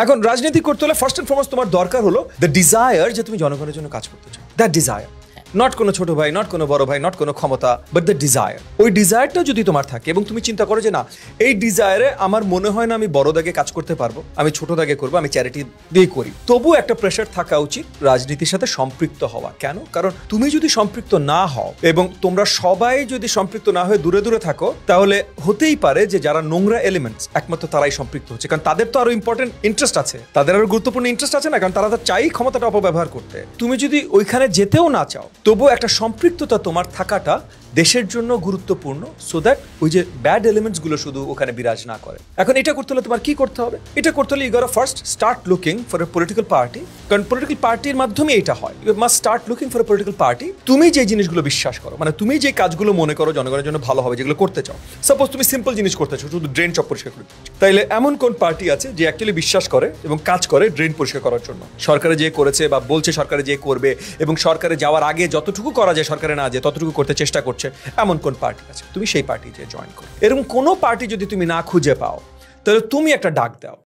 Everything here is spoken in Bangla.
এখন রাজনীতি করতে হলে ফার্স্ট এন্ড ফরমোস্ট তোমার দরকার হলো দ্য ডিজায়ার, যে তুমি জনগণের জন্য কাজ করতে চাও। দ্যাট ডিজায়ার, নট কোনো ছোট ভাই, নট কোনো বড় ভাই, নট কোনো ক্ষমতা, বাট দ্য ডিজায়ার। ওই ডিজায়ারটা যদি তোমার থাকে এবং তুমি চিন্তা করো যে না, এই ডিজায়ারে আমার মনে হয় না আমি বড় দাগে কাজ করতে পারবো, আমি ছোট দাগে করবো, আমি চ্যারিটি দিয়ে করি, তবু একটা প্রেশার থাকা উচিত রাজনীতির সাথে সম্পৃক্ত হওয়া। কেন? কারণ তুমি যদি সম্পৃক্ত না হও এবং তোমরা সবাই যদি সম্পৃক্ত না হয়ে দূরে দূরে থাকো, তাহলে হতেই পারে যে যারা নোংরা এলিমেন্টস একমাত্র তারাই সম্পৃক্ত হচ্ছে। কারণ তাদের তো আরো ইম্পর্টেন্ট ইন্টারেস্ট আছে, তাদের আরো গুরুত্বপূর্ণ ইন্টারেস্ট আছে না, কারণ তারা তো চাই ক্ষমতাটা অপব্যবহার করতে। তুমি যদি ওইখানে যেতেও না চাও, তবু একটা সম্পৃক্ততা তোমার থাকাটা দেশের জন্য গুরুত্বপূর্ণ, সো দ্যাট ওই যে ব্যাড এলিমেন্টস গুলো শুধু ওখানে বিরাজ না করে। এখন এটা করতে হলে তোমার কি করতে হবে? এটা করতে হলে you got first start looking for a political party, কারণ পলিটিক্যাল পার্টির মাধ্যমে এটা হয়। You must start looking for a political party. তুমি যে জিনিসগুলো বিশ্বাস করো, মানে তুমি যে কাজগুলো মনে করো জনগণের জন্য ভালো হবে, যেগুলো করতে চাও, সাপোজ তুমি সিম্পল জিনিস করতে চাও, শুধু ড্রেন চপ পরিষ্কার করতে চাও, তাইলে এমন কোন পার্টি আছে যে অ্যাকচুয়ালি বিশ্বাস করে এবং কাজ করে ড্রেন পরিষ্কার করার জন্য? সরকারে যে করেছে বা বলছে সরকারে যে করবে এবং সরকারে যাওয়ার আগে যতটুকু করা যায় সরকারে না যায় ততটুকু করতে চেষ্টা করছে, এমন কোন পার্টি আছে? তুমি সেই পার্টি যে জয়েন করো। এরকম কোনো পার্টি যদি তুমি না খুঁজে পাও, তাহলে তুমি একটা ডাক দাও।